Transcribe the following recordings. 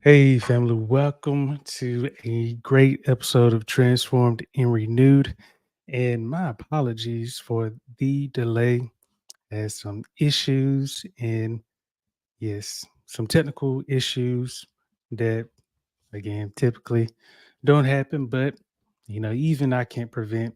Hey, family, welcome to a great episode of Transformed and Renewed. And my apologies for the delay. As some issues and, yes, some technical issues that, again, typically don't happen. But, even I can't prevent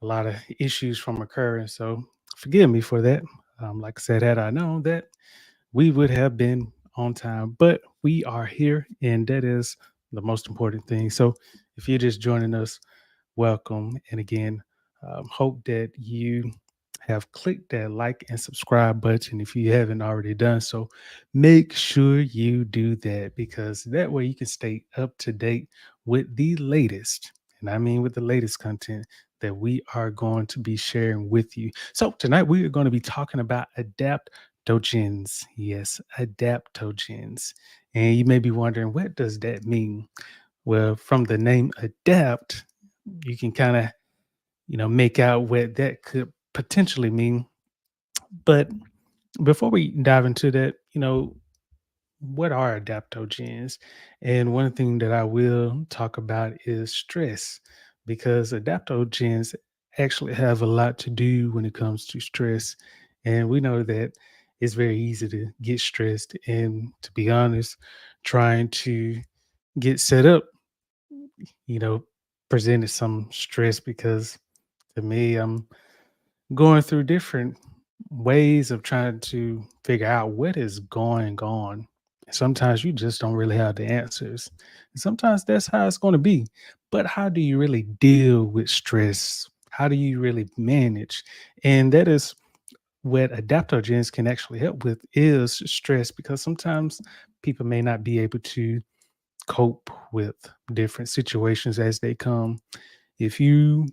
a lot of issues from occurring. So forgive me for that. Like I said, had I known that, we would have been on time, but we are here, and that is the most important thing. So, if you're just joining us, welcome. And again, hope that you have clicked that like and subscribe button if you haven't already done so. Make sure you do that because that way you can stay up to date with the latest, and I mean with the latest content that we are going to be sharing with you. So, tonight we are going to be talking about adaptogens. Yes, adaptogens. And you may be wondering, what does that mean? Well, from the name adapt, you can kind of, make out what that could potentially mean. But before we dive into that, what are adaptogens? And one thing that I will talk about is stress, because adaptogens actually have a lot to do when it comes to stress. And we know that it's very easy to get stressed. And to be honest, trying to get set up, you know, presented some stress because to me, I'm going through different ways of trying to figure out what is going on. Sometimes you just don't really have the answers. And sometimes that's how it's going to be. But how do you really deal with stress? How do you really manage? And that is what adaptogens can actually help with is stress, because sometimes people may not be able to cope with different situations as they come. If you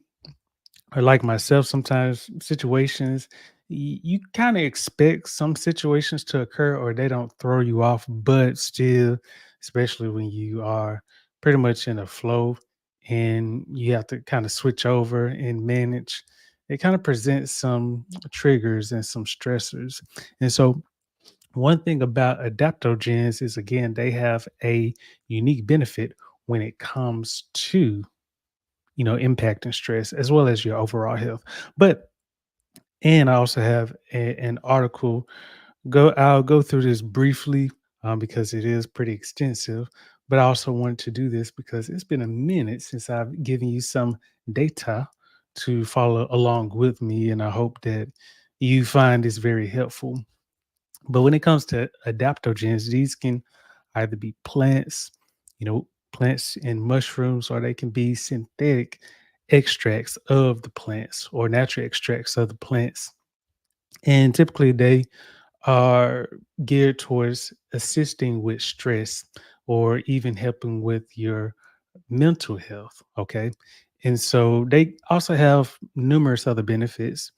or like myself, sometimes situations you kind of expect some situations to occur or they don't throw you off, but still, especially when you are pretty much in a flow and you have to kind of switch over and manage, it kind of presents some triggers and some stressors. And so, one thing about adaptogens is, again, they have a unique benefit when it comes to impact and stress as well as your overall health. But and I also have an article. I'll go through this briefly because it is pretty extensive. But I also wanted to do this because it's been a minute since I've given you some data to follow along with me, and I hope that you find this very helpful. But when it comes to adaptogens, these can either be plants and mushrooms, or they can be synthetic extracts of the plants or natural extracts of the plants. And typically they are geared towards assisting with stress or even helping with your mental health. Okay. And so they also have numerous other benefits.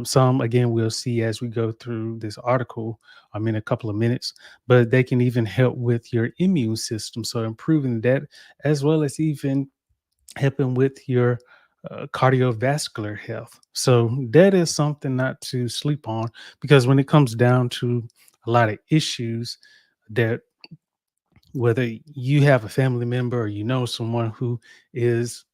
Some, again, we'll see as we go through this article in a couple of minutes, but they can even help with your immune system. So, improving that, as well as even helping with your cardiovascular health. So, that is something not to sleep on, because when it comes down to a lot of issues that, whether you have a family member or someone who is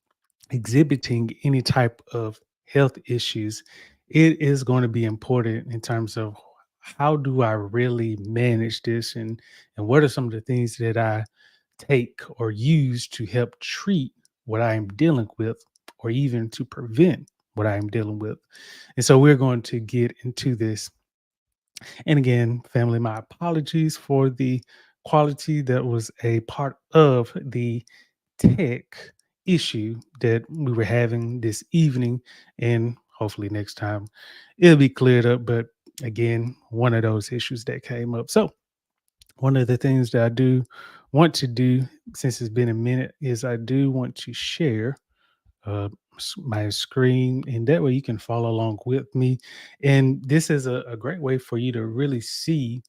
exhibiting any type of health issues, it is going to be important in terms of how do I really manage this, and what are some of the things that I take or use to help treat what I am dealing with, or even to prevent what I am dealing with. And so we're going to get into this. And again, family, my apologies for the quality that was a part of the tech issue that we were having this evening. And hopefully next time it'll be cleared up. But again, one of those issues that came up. So, one of the things that I do want to do, since it's been a minute, is I do want to share my screen, and that way you can follow along with me. And this is a great way for you to really see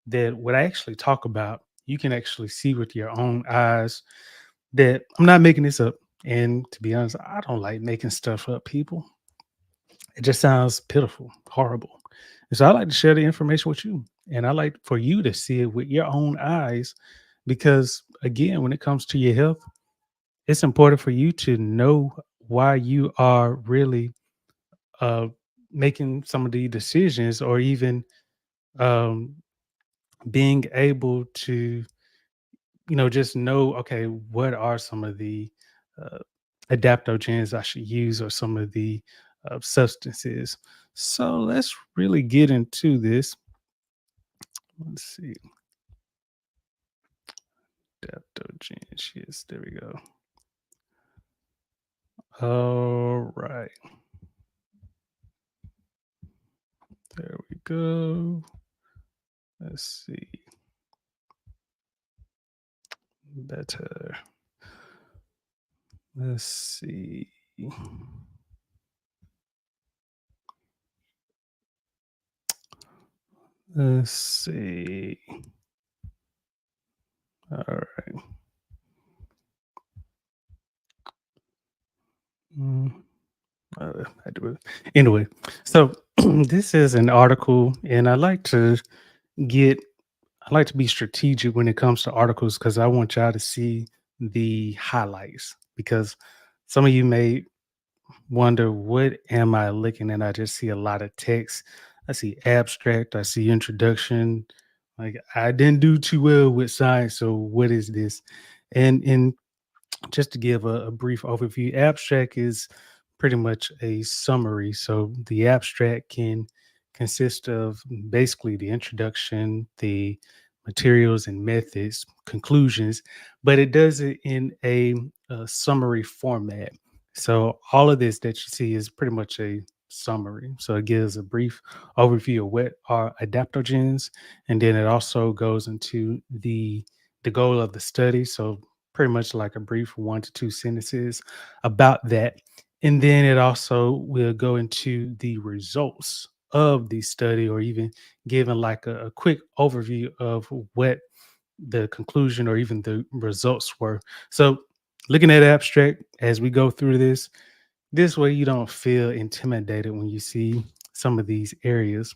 that what I actually talk about, you can actually see with your own eyes that I'm not making this up. And to be honest, I don't like making stuff up, people. It just sounds pitiful, horrible. And so I like to share the information with you. And I like for you to see it with your own eyes, because again, when it comes to your health, it's important for you to know why you are really uh, making some of the decisions, or even um, being able to, just know, okay, what are some of the uh, adaptogens I should use, or some of the substances. So let's really get into this. Let's see. Adaptogens. Yes, there we go. All right. There we go. Let's see. Better. Let's see. Let's see. All right. Mm, I do it. Anyway, so this is an article, and get I like to be strategic when it comes to articles, because I want y'all to see the highlights, because some of you may wonder, what am I looking at? I just see a lot of text. I see abstract, I see introduction. Like, I didn't do too well with science, so what is this? And just to give a brief overview, abstract is pretty much a summary. So the abstract can consist of basically the introduction, the materials and methods, conclusions, but it does it in a summary format. So all of this that you see is pretty much a summary. So it gives a brief overview of what are adaptogens, and then it also goes into the goal of the study. So pretty much like a brief 1 to 2 sentences about that. And then it also will go into the results of the study, or even giving like a quick overview of what the conclusion or even the results were. So, looking at abstract as we go through this way you don't feel intimidated when you see some of these areas.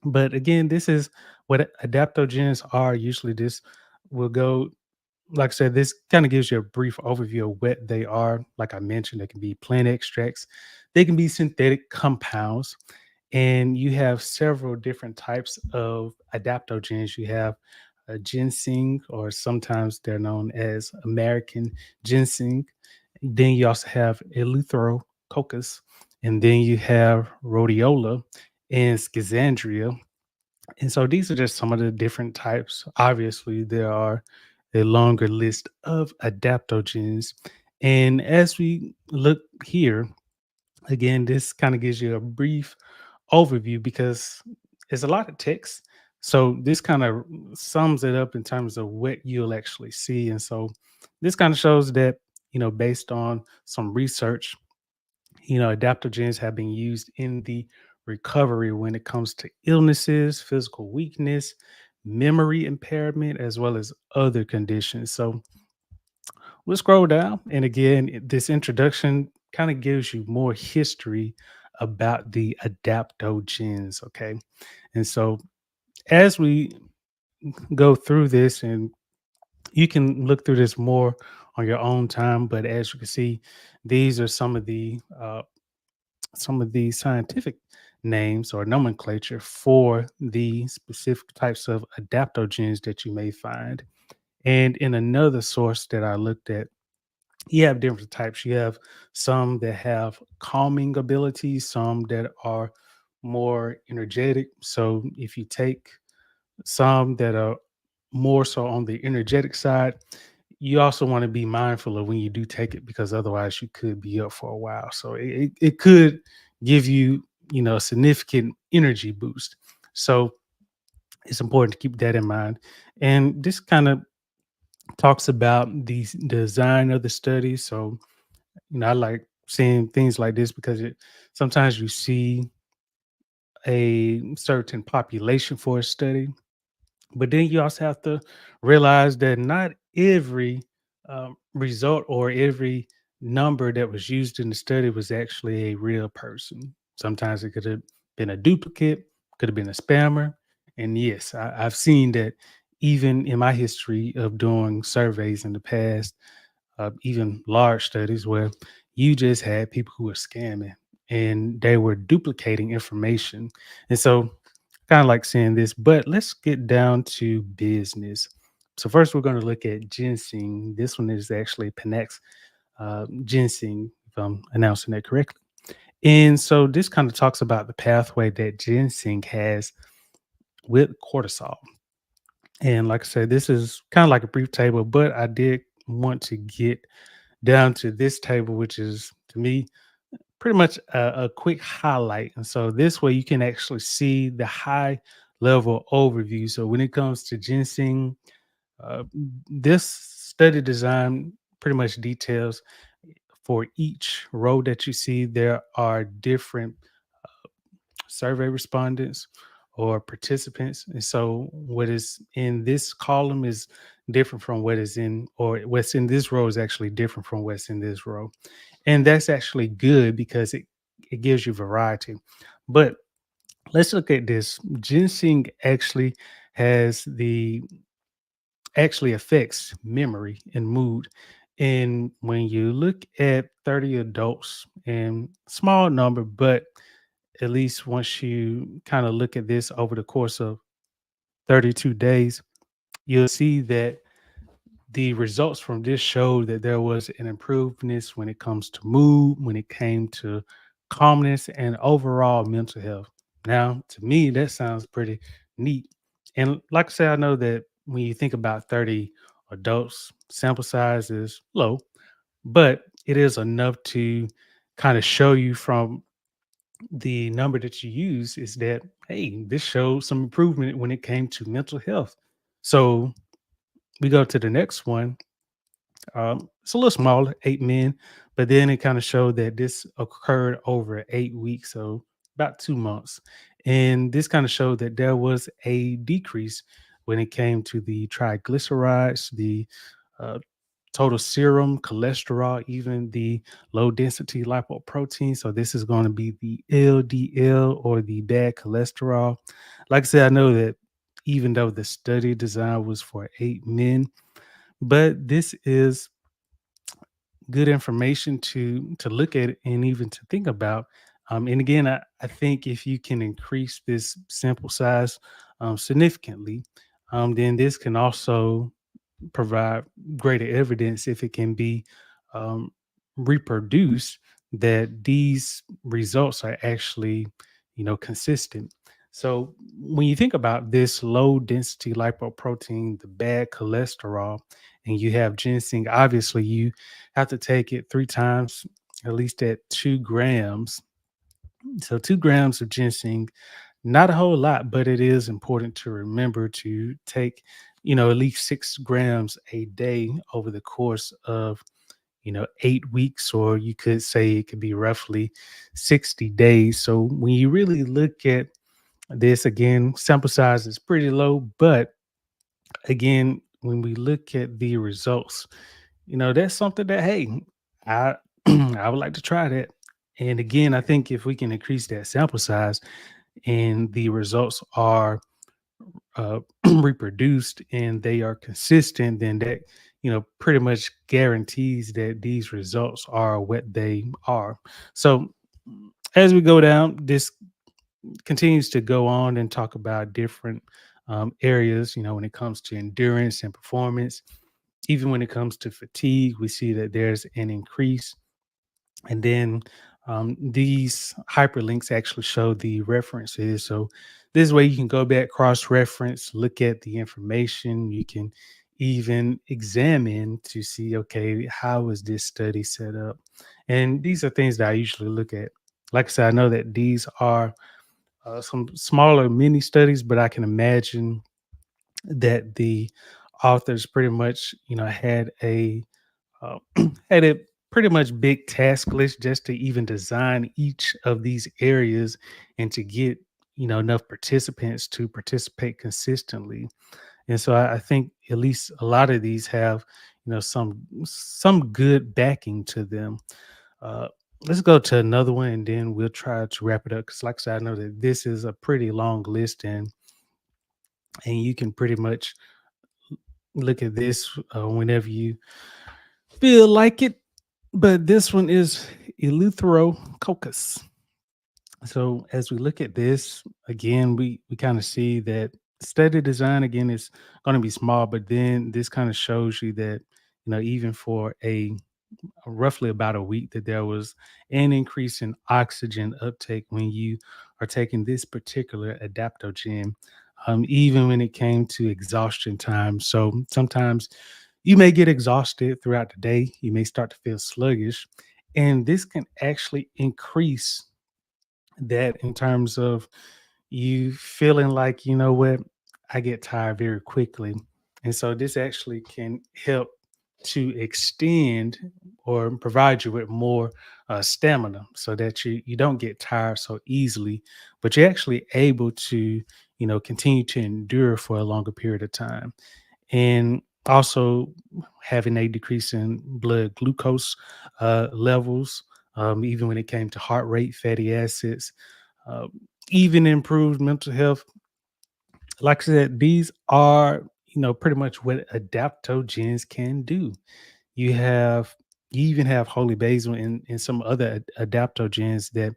But again, this is what adaptogens are. Usually, this will go, like I said, this kind of gives you a brief overview of what they are. Like I mentioned, they can be plant extracts, they can be synthetic compounds, and you have several different types of adaptogens. You have ginseng, or sometimes they're known as American ginseng. Then you also have eleutherococcus, and then you have rhodiola and schizandria. And so these are just some of the different types. Obviously, there are a longer list of adaptogens. And as we look here, again, this kind of gives you a brief overview, because it's a lot of text. So this kind of sums it up in terms of what you'll actually see. And so this kind of shows that, based on some research, adaptogens have been used in the recovery when it comes to illnesses, physical weakness, memory impairment, as well as other conditions. So we'll scroll down. And again, this introduction kind of gives you more history about the adaptogens. Okay. And so as we go through this, and you can look through this more on your own time, but as you can see, these are some of the scientific names or nomenclature for the specific types of adaptogens that you may find. And in another source that I looked at, you have different types. You have some that have calming abilities, some that are more energetic. So if you take some that are more so on the energetic side, you also want to be mindful of when you do take it, because otherwise you could be up for a while. So it could give you, a significant energy boost. So it's important to keep that in mind. And this kind of talks about the design of the study. So, I like seeing things like this, because sometimes you see a certain population for a study, but then you also have to realize that not every result or every number that was used in the study was actually a real person. Sometimes it could have been a duplicate, could have been a spammer. And yes, I've seen that even in my history of doing surveys in the past, even large studies where you just had people who were scamming and they were duplicating information. And so, kind of like saying this, but let's get down to business. So, first, we're going to look at ginseng. This one is actually Panax ginseng, if I'm announcing that correctly. And so, this kind of talks about the pathway that ginseng has with cortisol. And like I said, this is kind of like a brief table, but I did want to get down to this table, which is to me pretty much a quick highlight. And so this way you can actually see the high level overview. So when it comes to ginseng, this study design pretty much details for each row that you see, there are different survey respondents or participants. And so what is in this column is different from what is in, or what's in this row is actually different from what's in this row. And that's actually good because it gives you variety. But let's look at this. Ginseng has the actually affects memory and mood. And when you look at 30 adults, and small number, but at least once you kind of look at this over the course of 32 days, you'll see that the results from this showed that there was an improvement when it comes to mood, when it came to calmness, and overall mental health. Now, to me, that sounds pretty neat. And like I said, I know that when you think about 30 adults, sample size is low, but it is enough to kind of show you from the number that you use is that, hey, this showed some improvement when it came to mental health. So we go to the next one. It's a little smaller, 8 men, but then it kind of showed that this occurred over 8 weeks, so about 2 months. And this kind of showed that there was a decrease when it came to the triglycerides, the uh, total serum cholesterol, even the low density lipoprotein. So this is going to be the LDL or the bad cholesterol. Like I said, I know that even though the study design was for 8 men, but this is good information to look at and even to think about. And again, I think if you can increase this sample size significantly, then this can also provide greater evidence if it can be um, reproduced that these results are actually, consistent. So when you think about this low density lipoprotein, the bad cholesterol, and you have ginseng, obviously you have to take it 3 times, at least at 2 grams. So 2 grams of ginseng, not a whole lot, but it is important to remember to take, at least 6 grams a day over the course of, 8 weeks, or you could say it could be roughly 60 days. So when you really look at this again, sample size is pretty low, but again, when we look at the results, that's something that, hey, I I would like to try that. And again, I think if we can increase that sample size and the results are reproduced and they are consistent, then that, pretty much guarantees that these results are what they are. So as we go down, this continues to go on and talk about different areas, when it comes to endurance and performance. Even when it comes to fatigue, we see that there's an increase. And then these hyperlinks actually show the references. So this way you can go back, cross reference, look at the information. You can even examine to see, okay, how is this study set up? And these are things that I usually look at. Like I said, I know that these are some smaller mini studies, but I can imagine that the authors pretty much, had uh, had a pretty much big task list just to even design each of these areas and to get, enough participants to participate consistently. And so I think at least a lot of these have, some good backing to them. Uh, let's go to another one and then we'll try to wrap it up. Because, like I said, I know that this is a pretty long list, and you can pretty much look at this whenever you feel like it. But this one is Eleutherococcus. So as we look at this again, we kind of see that study design again is going to be small, but then this kind of shows you that even for a roughly about a week that there was an increase in oxygen uptake when you are taking this particular adaptogen, even when it came to exhaustion time. So sometimes you may get exhausted throughout the day, you may start to feel sluggish, and this can actually increase that in terms of you feeling like, you know what, I get tired very quickly. And so this actually can help to extend or provide you with more stamina so that you don't get tired so easily, but you're actually able to, continue to endure for a longer period of time. And also having a decrease in blood glucose levels, even when it came to heart rate, fatty acids, uh, even improved mental health. Like I said, these are, pretty much what adaptogens can do. You have you even have holy basil and some other adaptogens that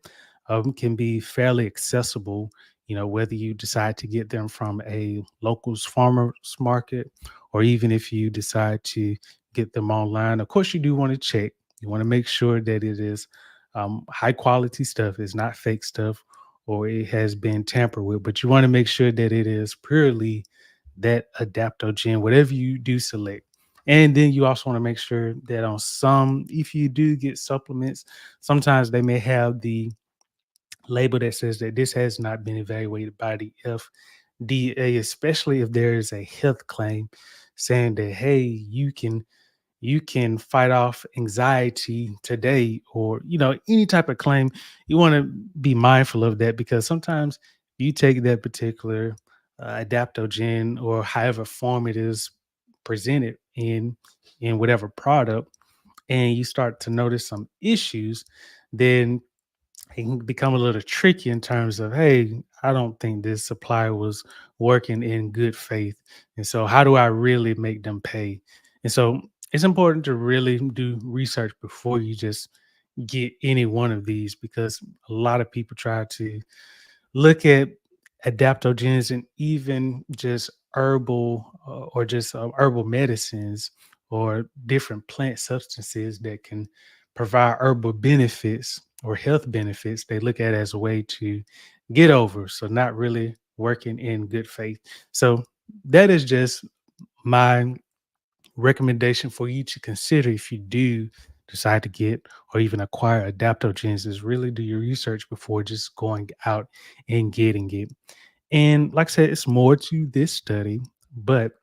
can be fairly accessible. Whether you decide to get them from a locals farmers market, or even if you decide to get them online. Of course, you do want to check. You want to make sure that it is high quality stuff. It's not fake stuff, or it has been tampered with. But you want to make sure that it is purely that adaptogen, whatever you do select. And then you also want to make sure that on some, if you do get supplements, sometimes they may have the label that says that this has not been evaluated by the FDA, especially if there is a health claim saying that, hey, you can fight off anxiety today, or any type of claim. You want to be mindful of that, because sometimes you take that particular adaptogen, or however form it is presented in whatever product, and you start to notice some issues, then it can become a little tricky in terms of, hey, I don't think this supply was working in good faith. And so how do I really make them pay? And so it's important to really do research before you just get any one of these, because a lot of people try to look at adaptogens and even just herbal or just herbal medicines or different plant substances that can provide herbal benefits or health benefits. They look at it as a way to get over, so not really working in good faith. So that is just my recommendation for you to consider if you do decide to get or even acquire adaptogens, is really do your research before just going out and getting it. And like I said, it's more to this study, but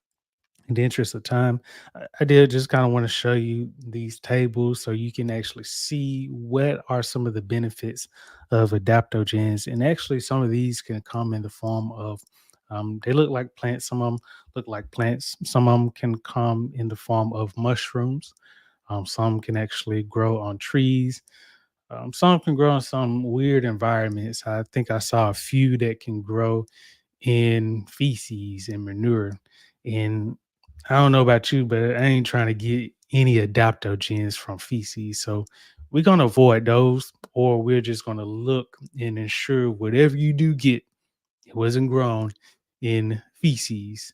in the interest of time, I did just kind of want to show you these tables so you can actually see what are some of the benefits of adaptogens. And actually, some of these can come in the form of, they look like plants. Some of them look like plants. Some of them can come in the form of mushrooms. Some can actually grow on trees. Some can grow in some weird environments. I think I saw a few that can grow in feces and manure. And I don't know about you, but I ain't trying to get any adaptogens from feces. So we're going to avoid those, or we're just going to look and ensure whatever you do get, it wasn't grown in feces.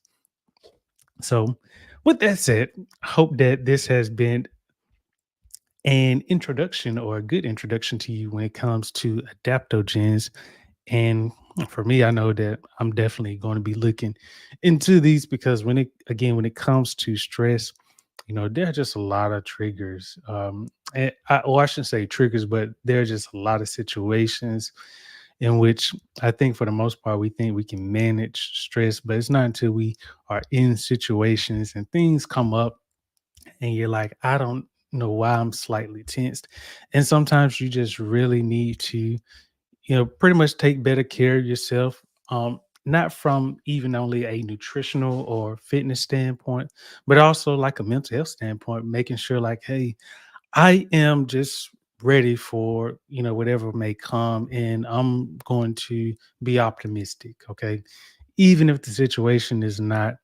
So, with that said, I hope that this has been an introduction, or a good introduction to you when it comes to adaptogens. And for me, I know that I'm definitely going to be looking into these, because when it comes to stress, there are just a lot of triggers. I shouldn't say triggers, but there are just a lot of situations in which I think for the most part we think we can manage stress, but it's not until we are in situations and things come up and you're like, I don't know why I'm slightly tensed. And sometimes you just really need to, pretty much take better care of yourself. Not from even only a nutritional or fitness standpoint, but also like a mental health standpoint, making sure like, hey, I am just ready for, whatever may come, and I'm going to be optimistic. Okay. Even if the situation is not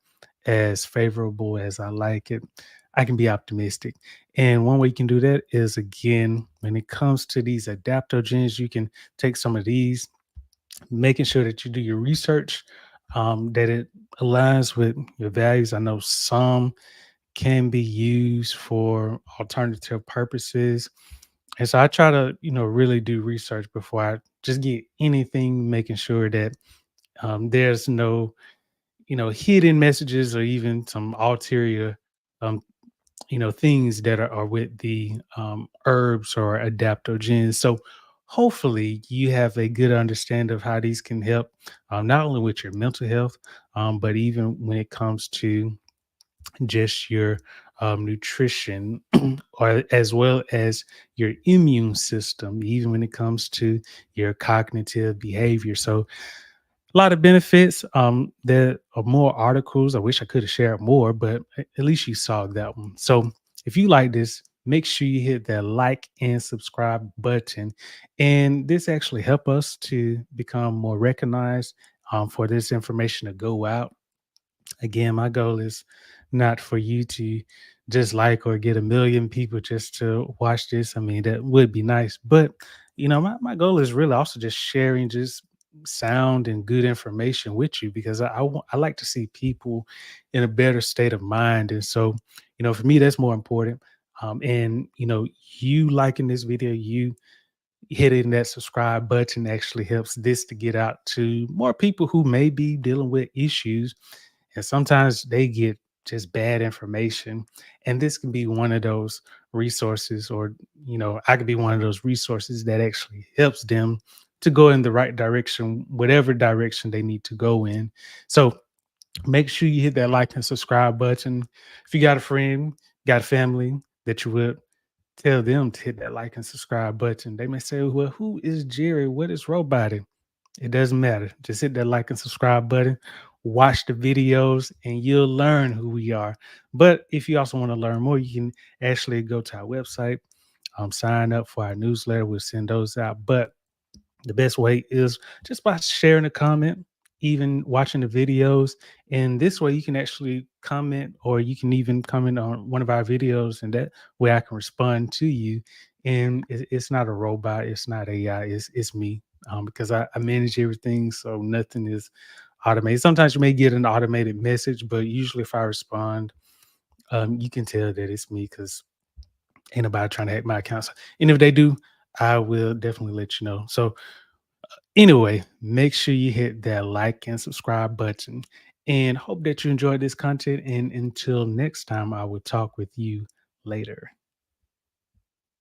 as favorable as I like it, I can be optimistic. And one way you can do that is, again, when it comes to these adaptogens, you can take some of these, making sure that you do your research, that it aligns with your values. I know some can be used for alternative purposes. And so I try to, really do research before I just get anything, making sure that there's no, hidden messages or even some ulterior, um, things that are with the herbs or adaptogens. So hopefully you have a good understanding of how these can help, not only with your mental health, but even when it comes to just your nutrition, or as well as your immune system, even when it comes to your cognitive behavior. So a lot of benefits. There are more articles. I wish I could have shared more, but at least you saw that one. So if you like this, make sure you hit that like and subscribe button. And this actually help us to become more recognized, for this information to go out. Again, my goal is not for you to just like or get a million people just to watch this. I mean, that would be nice. But, my goal is really also just sharing just sound and good information with you, because I like to see people in a better state of mind. And so, for me, that's more important. And, you liking this video, you hitting that subscribe button actually helps this to get out to more people who may be dealing with issues, and sometimes they get just bad information. And this can be one of those resources, or, I could be one of those resources that actually helps them to go in the right direction, whatever direction they need to go in. So make sure you hit that like and subscribe button. If you got a friend, got a family that you would tell them to hit that like and subscribe button. They may say, well, who is Jerry? What is roboting? It doesn't matter. Just hit that like and subscribe button, watch the videos, and you'll learn who we are. But if you also want to learn more, you can actually go to our website, sign up for our newsletter. We'll send those out. But the best way is just by sharing a comment, even watching the videos. And this way you can actually comment, or you can even comment on one of our videos, and that way I can respond to you. And it's not a robot, it's not AI, it's me. Because I manage everything, so nothing is automated. Sometimes you may get an automated message, but usually if I respond, you can tell that it's me, because ain't nobody trying to hack my accounts. And if they do, I will definitely let you know. So anyway, make sure you hit that like and subscribe button, and hope that you enjoyed this content. And until next time, I will talk with you later.